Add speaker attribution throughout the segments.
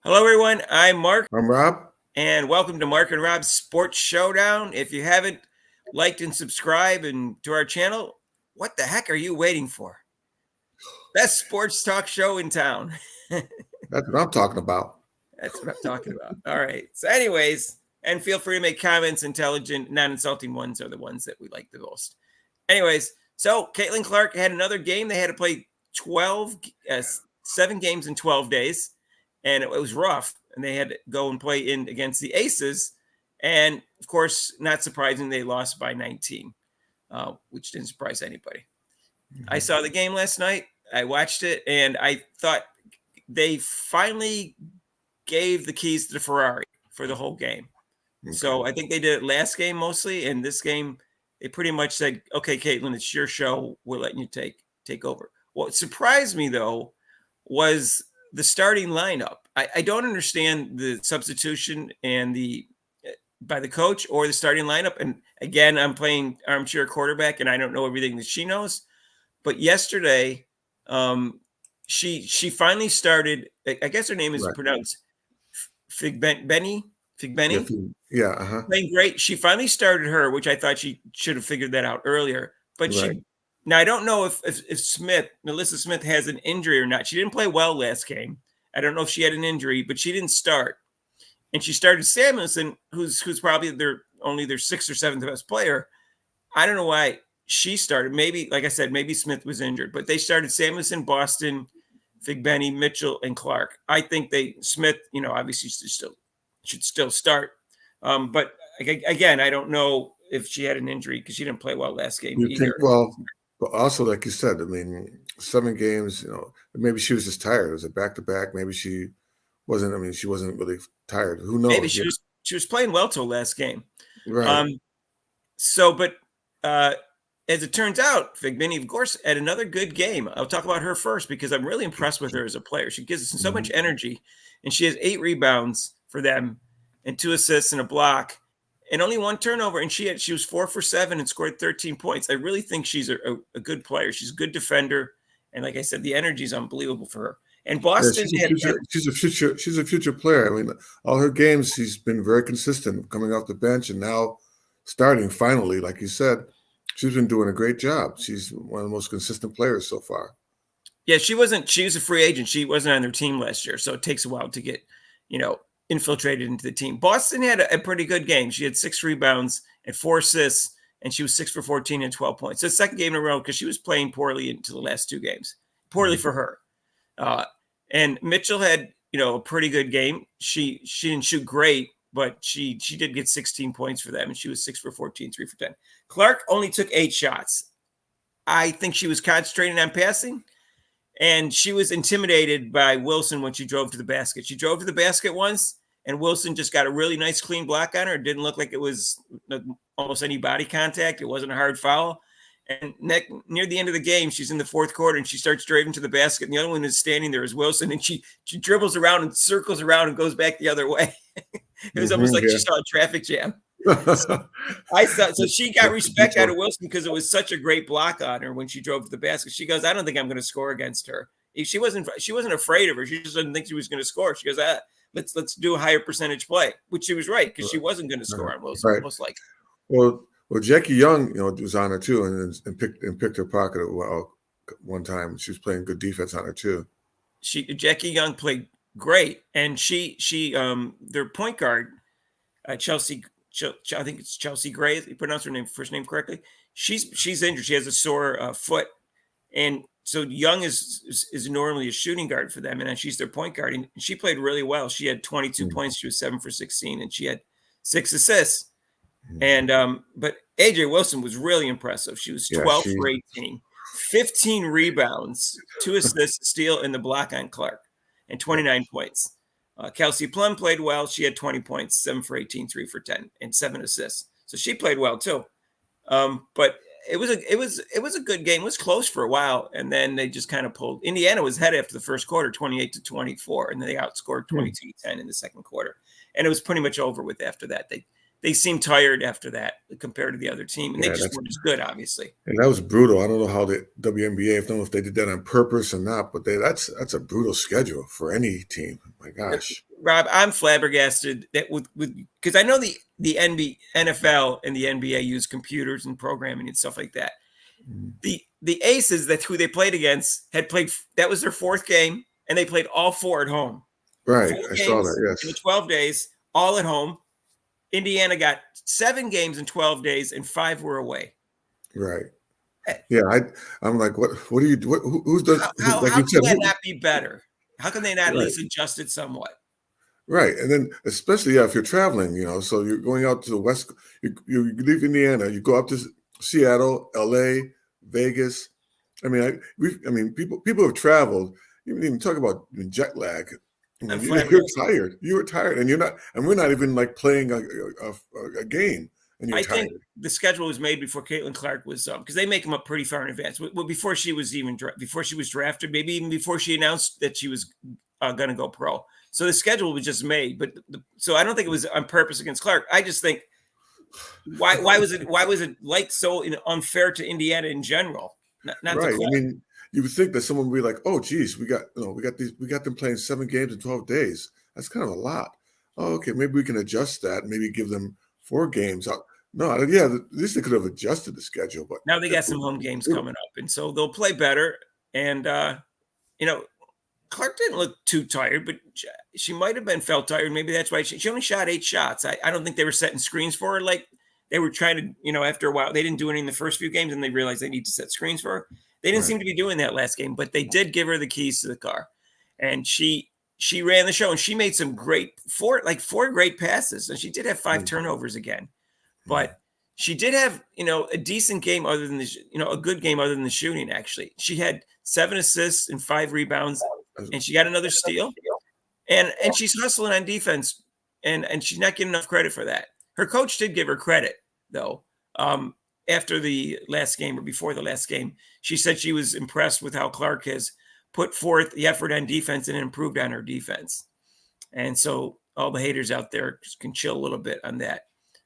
Speaker 1: Hello, everyone. I'm Mark,
Speaker 2: I'm Rob.
Speaker 1: and welcome to Mark and Rob's Sports Showdown. If you haven't liked and subscribed to our channel, what the heck are you waiting for? Best sports talk show in town.
Speaker 2: That's what I'm talking about.
Speaker 1: That's what I'm talking about. All right. So, anyways, and feel free to make comments. Intelligent, non-insulting ones are the ones that we like the most. Anyways, so Caitlin Clark had another game. They had to play 12, 7 games in 12 days, and it was rough. And they had to go and play in against the Aces. And of course, not surprising, they lost by 19, which didn't surprise anybody. I saw the game last night. I watched it, and I thought they finally gave the keys to the Ferrari for the whole game.
Speaker 2: Okay.
Speaker 1: So I think they did it last game mostly, and this game they pretty much said, "Okay, Caitlin, it's your show. We're letting you take over." What surprised me though was the starting lineup. I don't understand the substitution and the by the coach or the starting lineup. And again, I'm playing armchair quarterback, and I don't know everything that she knows. But yesterday, she finally started. I guess her name is
Speaker 2: Right.
Speaker 1: pronounced Figbenny.
Speaker 2: Yeah.
Speaker 1: Figbenny
Speaker 2: Yeah. Uh-huh.
Speaker 1: playing great. She finally started her, which I thought she should have figured that out earlier. But
Speaker 2: Right.
Speaker 1: now I don't know if Melissa Smith has an injury or not. She didn't play well last game. I don't know if she had an injury, but she didn't start. And she started Samuelson, who's probably their sixth or seventh best player. I don't know why she started. Maybe, like I said, maybe Smith was injured, but they started Samuelson, Boston, Figbenny, Mitchell, and Clark. I think Smith, obviously should still start. But again, I don't know if she had an injury because she didn't play well last game
Speaker 2: You think,
Speaker 1: either.
Speaker 2: well, but also, like you said, I mean, 7 games, maybe she was just tired. It was a back to back. Maybe she wasn't really tired. Who
Speaker 1: Maybe
Speaker 2: knows?
Speaker 1: she was playing well till last game.
Speaker 2: Right.
Speaker 1: But as it turns out, Figbenny, of course, had another good game. I'll talk about her first because I'm really impressed with her as a player. She gives us so much energy, and she has 8 rebounds for them and 2 assists and a block and only 1 turnover. And she was 4 for 7 and scored 13 points. I really think she's a good player. She's a good defender. And like I said, the energy is unbelievable for her. And
Speaker 2: Yeah,
Speaker 1: Boston
Speaker 2: she's a future player. I mean, all her games, she's been very consistent coming off the bench and now starting finally, like you said. She's been doing a great job. She's one of the most consistent players so far.
Speaker 1: Yeah, she was a free agent. She wasn't on their team last year, so it takes a while to get, infiltrated into the team. Boston had a pretty good game. She had 6 rebounds and 4 assists, and she was 6 for 14 and 12 points. So second game in a row because she was playing poorly into the last 2 games. Poorly for her. And Mitchell had, a pretty good game. She didn't shoot great, but she did get 16 points for them, and she was 6 for 14, 3 for 10. Clark only took 8 shots. I think she was concentrating on passing, and she was intimidated by Wilson when she drove to the basket. She drove to the basket once, and Wilson just got a really nice clean block on her. It didn't look like it was almost any body contact. It wasn't a hard foul. And near the end of the game, she's in the fourth quarter, and she starts driving to the basket. And the other one is standing there as Wilson, and she dribbles around and circles around and goes back the other way. It was almost like she saw a traffic jam. So she got respect out of Wilson because it was such a great block on her when she drove to the basket. She goes, "I don't think I'm going to score against her." She wasn't afraid of her. She just didn't think she was going to score. She goes, let's do a higher percentage play," which she was right because she wasn't going to score on Wilson.
Speaker 2: Right.
Speaker 1: Most likely.
Speaker 2: Well, Jackie Young, was on her too, and picked her pocket one time. She was playing good defense on her too.
Speaker 1: Jackie Young played great, and their point guard, Chelsea. I think it's Chelsea Gray. You pronounce her first name correctly. She's injured. She has a sore foot, and so Young is normally a shooting guard for them, and then she's their point guard. And she played really well. She had 22 points. She was 7 for 16, and she had 6 assists. And but AJ Wilson was really impressive. She was 12 for 18, 15 rebounds, 2 assists, steal, and the block on Clark, and 29 points. Kelsey Plum played well. She had 20 points, 7 for 18, 3 for 10, and 7 assists. So she played well too. But it was a good game. It was close for a while, and then they just kind of pulled. Indiana was ahead after the first quarter, 28-24, and then they outscored 22-10 in the second quarter. And it was pretty much over with after that. They they seemed tired after that compared to the other team, and they just weren't as good, obviously.
Speaker 2: And that was brutal. I don't know how the WNBA, I don't know if they did that on purpose or not, but that's a brutal schedule for any team. My gosh,
Speaker 1: Rob, I'm flabbergasted that with because I know the NFL and the NBA use computers and programming and stuff like that. The Aces, that's who they played against, had played. That was their fourth game, and they played all four at home.
Speaker 2: Right, I saw that. Yes,
Speaker 1: in the 12 days, all at home. Indiana got 7 games in 12 days, and 5 were away.
Speaker 2: Right. Yeah, I'm like, what do you do? Who's the
Speaker 1: how
Speaker 2: like
Speaker 1: can
Speaker 2: you said,
Speaker 1: that not be better? How can they not at
Speaker 2: Right.
Speaker 1: least adjust it somewhat?
Speaker 2: Right, and then especially if you're traveling, so you're going out to the west. You leave Indiana, you go up to Seattle, LA, Vegas. I mean, people have traveled. You didn't even talk about jet lag. You're tired. You were tired, and you're not. And we're not even like playing a game, and you're tired.
Speaker 1: Think the schedule was made before Caitlin Clark was because they make them up pretty far in advance. Well, before she was drafted, maybe even before she announced that she was going to go pro. So the schedule was just made, but so I don't think it was on purpose against Clark. I just think why was it like so unfair to Indiana in general? Not
Speaker 2: right.
Speaker 1: To Clark.
Speaker 2: I mean, you would think that someone would be like, "Oh, geez, we got them playing 7 games in 12 days. That's kind of a lot. Oh, okay, maybe we can adjust that. Maybe give them 4 games out." No, yeah, at least they could have adjusted the schedule. But
Speaker 1: now they got some home games coming up, and so they'll play better. And Clark didn't look too tired, but she might have felt tired. Maybe that's why she only shot 8 shots. I don't think they were setting screens for her like they were trying to, after a while. They didn't do anything in the first few games, and they realized they need to set screens for her. They didn't seem to be doing that last game, but they did give her the keys to the car. And she ran the show, and she made some four great passes. And she did have 5 turnovers again. But she did have, a decent game other than a good game other than the shooting, actually. She had 7 assists and 5 rebounds, and she got another steal. And she's hustling on defense, and she's not getting enough credit for that. Her coach did give her credit, though. After the last game or before the last game, she said she was impressed with how Clark has put forth the effort on defense and improved on her defense. And so all the haters out there can chill a little bit on that.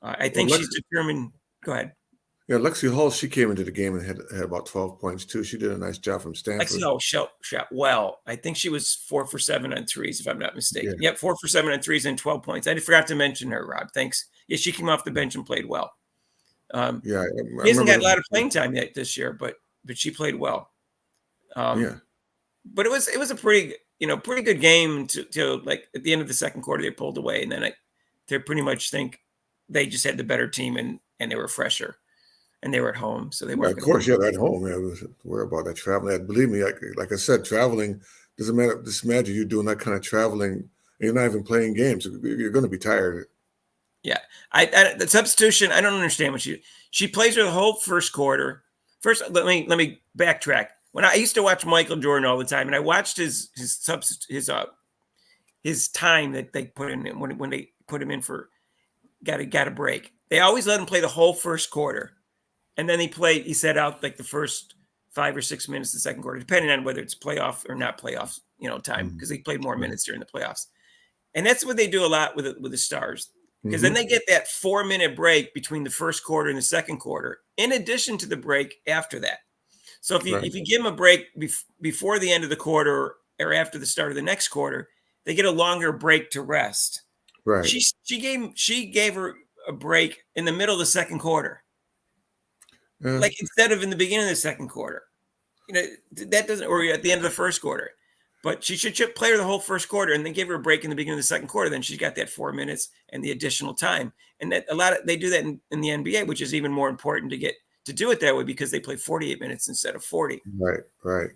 Speaker 1: I think she's determined. Go ahead.
Speaker 2: Yeah, Lexi Hall, she came into the game and had about 12 points too. She did a nice job from Stanford.
Speaker 1: Lexi Hall shot well. I think she was 4 for 7 on threes, if I'm not mistaken. Yeah. Yep, 4 for 7 on threes and 12 points. I forgot to mention her, Rob. Thanks. Yeah, she came off the bench and played well. She hasn't got a lot of playing time yet this year, but she played well. But it was a pretty good game to like at the end of the second quarter they pulled away, and then they pretty much think they just had the better team and they were fresher and they were at home, so they were.
Speaker 2: Of course, they're at home. Yeah, worry about that traveling. Believe me, like I said, traveling doesn't matter. Just imagine you're doing that kind of traveling and you're not even playing games. You're going to be tired.
Speaker 1: Yeah, the substitution. I don't understand what she plays her the whole first quarter. First, let me backtrack. When I used to watch Michael Jordan all the time, and I watched his time that they put in when they put him in for got a break. They always let him play the whole first quarter, and then he set out like the first 5 or 6 minutes of the second quarter, depending on whether it's playoff or not playoff, time, because they played more minutes during the playoffs. And that's what they do a lot with the Stars. Because then they get that 4-minute break between the first quarter and the second quarter, in addition to the break after that. So if you give them a break before the end of the quarter or after the start of the next quarter, they get a longer break to rest.
Speaker 2: Right.
Speaker 1: She gave her a break in the middle of the second quarter, like instead of in the beginning of the second quarter. That doesn't, or at the end of the first quarter. But she should play her the whole first quarter and then give her a break in the beginning of the second quarter. Then she's got that 4 minutes and the additional time. And that they do that in the NBA, which is even more important to do it that way because they play 48 minutes instead of 40.
Speaker 2: Right.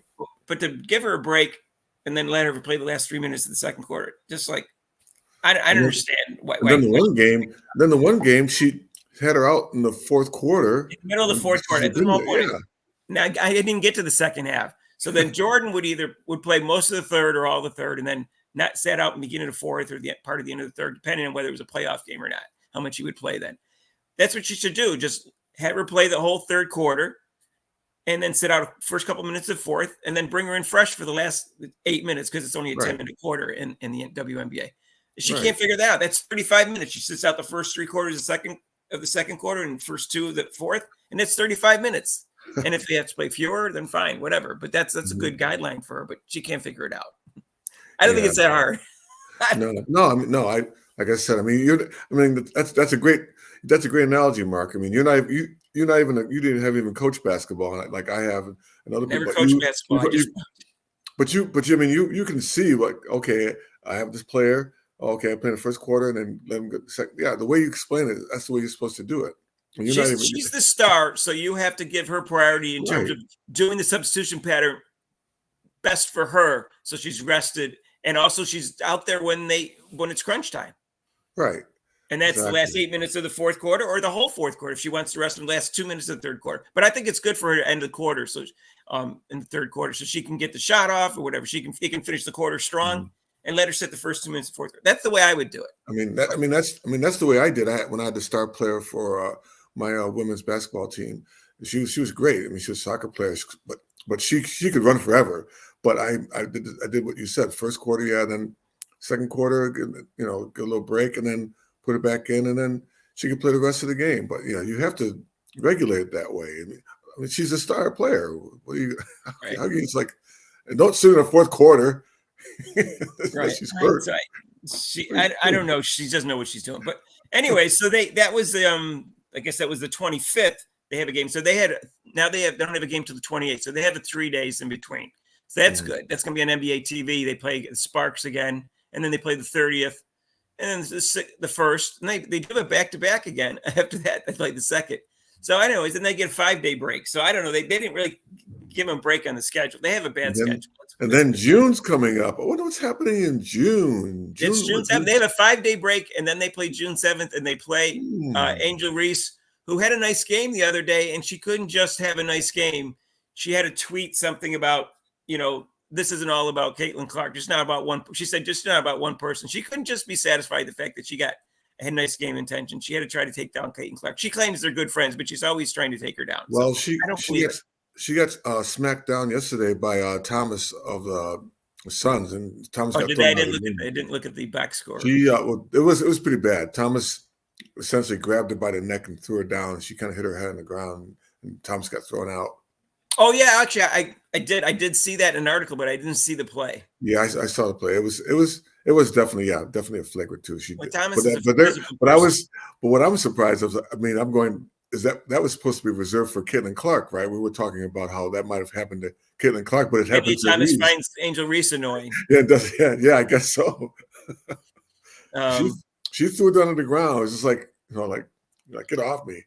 Speaker 1: But to give her a break and then let her play the last 3 minutes of the second quarter, just like I don't understand why.
Speaker 2: Then the one game she had her out in the fourth quarter.
Speaker 1: In the middle of the fourth quarter. Now I didn't get to the second half. So then Jordan would play most of the third or all the third, and then not sat out in the beginning of the fourth or the part of the end of the third, depending on whether it was a playoff game or not, how much he would play then. That's what you should do. Just have her play the whole third quarter and then sit out first couple minutes of fourth and then bring her in fresh for the last 8 minutes because it's only a 10-minute quarter in the WNBA. She
Speaker 2: Right.
Speaker 1: can't figure that out. That's 35 minutes. She sits out the first 3 quarters of the second quarter and first two of the fourth, and it's 35 minutes. And if they have to play fewer, then fine, whatever. But that's a
Speaker 2: Mhm.
Speaker 1: good guideline for her, but she can't figure it out. I don't think
Speaker 2: Yeah.
Speaker 1: it's that hard.
Speaker 2: No. I mean, no. Like I said. I mean, that's a great analogy, Mark. I mean, you're not even you didn't have even coached basketball like I have and other
Speaker 1: Never
Speaker 2: people.
Speaker 1: coached basketball. I just
Speaker 2: But I mean, you can see like, okay, I have this player. Okay, I play in the first quarter and then let him go second. Yeah, the way you explain it, that's the way you're supposed to do it. And you're not even
Speaker 1: she's the star, so you have to give her priority in terms
Speaker 2: right,
Speaker 1: of doing the substitution pattern best for her, so she's rested, and also she's out there when it's crunch time.
Speaker 2: right,
Speaker 1: And that's the last
Speaker 2: exactly.
Speaker 1: 8 minutes of the fourth quarter or the whole fourth quarter if she wants to rest in the last 2 minutes of the third quarter. But I think it's good for her to end the quarter, so in the third quarter, so she can get the shot off or whatever. They can finish the quarter strong
Speaker 2: Mhm.
Speaker 1: and let her sit the first 2 minutes of the fourth quarter. That's the way I would do it.
Speaker 2: That's the way I did. When I had the star player for my women's basketball team. She was great. I mean, she was a soccer player, but she could run forever. But I did what you said. First quarter, yeah. Then second quarter, get a little break, and then put it back in, and then she could play the rest of the game. But you have to regulate it that way. I mean, she's a star player. What do you?
Speaker 1: Right.
Speaker 2: How can you, it's like, and don't sit in the fourth quarter.
Speaker 1: Right.
Speaker 2: She's hurt.
Speaker 1: So I don't know. She doesn't know what she's doing. But anyway, so that was I guess that was the 25th. They have a game. So they don't have a game till the 28th. So they have the 3 days in between. So that's
Speaker 2: Mhm.
Speaker 1: good. That's gonna be on NBA TV. They play Sparks again, and then they play the 30th, and then the first, and they do it back to back again. After that, they play the second. So anyways, then they get a 5-day break. So I don't know. They didn't really give them a break on the schedule. They have a bad
Speaker 2: And then
Speaker 1: schedule.
Speaker 2: and then June's coming up. I wonder what's happening in June.
Speaker 1: It's
Speaker 2: June,
Speaker 1: June
Speaker 2: what,
Speaker 1: 7th.
Speaker 2: June?
Speaker 1: They have a 5-day break, and then they play June 7th, and they play Angel Reese, who had a nice game the other day, and she couldn't just have a nice game. She had to tweet something about, this isn't all about Caitlin Clark. Just not about one. She said, just not about one person. She couldn't just be satisfied with the fact that she had a nice game intention. She had to try to take down Caitlin Clark. She claims they're good friends, but she's always trying to take her down. So
Speaker 2: Well, she
Speaker 1: I don't
Speaker 2: she
Speaker 1: believe it.
Speaker 2: gets she got smacked down yesterday by Thomas of the Suns, and Thomas
Speaker 1: Oh,
Speaker 2: got
Speaker 1: did they?
Speaker 2: thrown out of the
Speaker 1: I
Speaker 2: game.
Speaker 1: didn't look at the back score.
Speaker 2: Well, it was pretty bad. Thomas essentially grabbed her by the neck and threw her down. And she kind of hit her head on the ground, and Thomas got thrown out.
Speaker 1: Oh yeah, actually, I did see that in an article, but I didn't see the play.
Speaker 2: Yeah, I saw the play. It was definitely a flagrant too. She
Speaker 1: Well,
Speaker 2: did,
Speaker 1: Thomas is a physical
Speaker 2: but
Speaker 1: person.
Speaker 2: what I'm surprised of. I mean, I'm going. Is that was supposed to be reserved for Caitlin Clark, right? We were talking about how that might have happened to Caitlin Clark, but it
Speaker 1: Maybe
Speaker 2: happened to
Speaker 1: Thomas
Speaker 2: Reeves.
Speaker 1: finds Angel Reese annoying.
Speaker 2: Yeah, it does. Yeah, I guess so. she
Speaker 1: Um,
Speaker 2: she threw it down to the ground. It was just like get off me,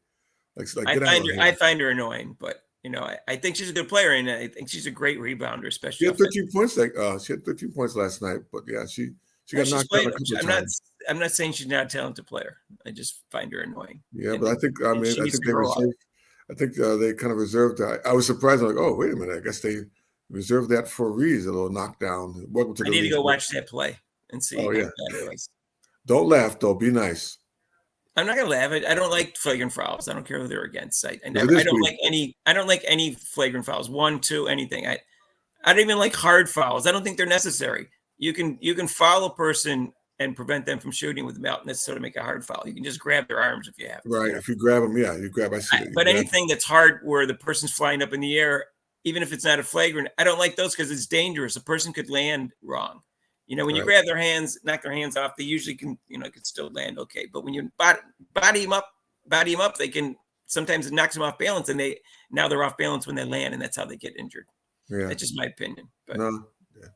Speaker 2: get out of here.
Speaker 1: I find her annoying, but I think she's a good player, and I think she's a great rebounder,
Speaker 2: She
Speaker 1: especially
Speaker 2: had
Speaker 1: offensively.
Speaker 2: 13 points. She had 13 points last night, but yeah, she
Speaker 1: Yeah,
Speaker 2: got
Speaker 1: she's
Speaker 2: knocked out a
Speaker 1: played.
Speaker 2: couple of
Speaker 1: I'm not.
Speaker 2: times.
Speaker 1: I'm not saying she's not a talented player. I just find her annoying.
Speaker 2: Yeah,
Speaker 1: And,
Speaker 2: but I think
Speaker 1: and she
Speaker 2: I
Speaker 1: needs
Speaker 2: think
Speaker 1: to
Speaker 2: they
Speaker 1: grow up.
Speaker 2: reserved. I think they kind of reserved. I was surprised. I'm like, oh, wait a minute. I guess they reserved that for Reeves, a little knockdown. Welcome to
Speaker 1: I
Speaker 2: the
Speaker 1: need to
Speaker 2: Reeves.
Speaker 1: go watch that play and see
Speaker 2: Oh
Speaker 1: how
Speaker 2: yeah.
Speaker 1: bad it was.
Speaker 2: Don't laugh though. Be nice.
Speaker 1: I'm not gonna laugh. I don't like flagrant fouls. I don't care who they're against. I
Speaker 2: But
Speaker 1: never.
Speaker 2: it
Speaker 1: I
Speaker 2: is
Speaker 1: don't
Speaker 2: pretty.
Speaker 1: like any. I don't like any flagrant fouls. 1, 2, anything. I don't even like hard fouls. I don't think they're necessary. You can foul a person and prevent them from shooting without necessarily make a hard foul. You can just grab their arms if you have to.
Speaker 2: Right. If you grab them, yeah, you grab. I see that. You
Speaker 1: But
Speaker 2: grab.
Speaker 1: anything that's hard where the person's flying up in the air, even if it's not a flagrant, I don't like those because it's dangerous. A person could land wrong. When you
Speaker 2: Right.
Speaker 1: grab their hands, knock their hands off, they usually can, could still land okay. But when you body them up, they can sometimes it knocks them off balance, and now they're off balance when they land, and that's how they get injured.
Speaker 2: Yeah.
Speaker 1: That's just my opinion. But
Speaker 2: No. Yeah.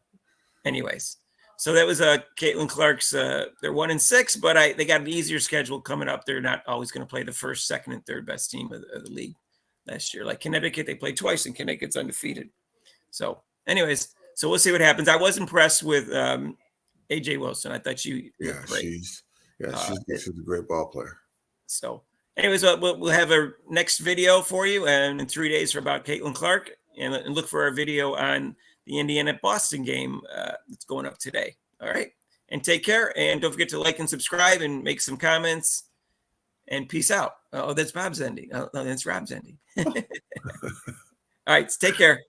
Speaker 1: anyways, so that was Caitlin Clark's. They're 1-6, but they got an easier schedule coming up. They're not always going to play the first, second, and third best team of the league last year. Like Connecticut, they played twice, and Connecticut's undefeated. So, anyways, so we'll see what happens. I was impressed with AJ Wilson. I thought she
Speaker 2: Yeah.
Speaker 1: looked great.
Speaker 2: She's a great ball player.
Speaker 1: So, anyways, we'll have a next video for you, and in 3 days for about Caitlin Clark, and look for our video on the Indiana Boston game that's going up today. All right, and take care, and don't forget to like and subscribe, and make some comments. And peace out. Oh, that's Bob's ending. Oh, no, that's Rob's ending. All right, take care.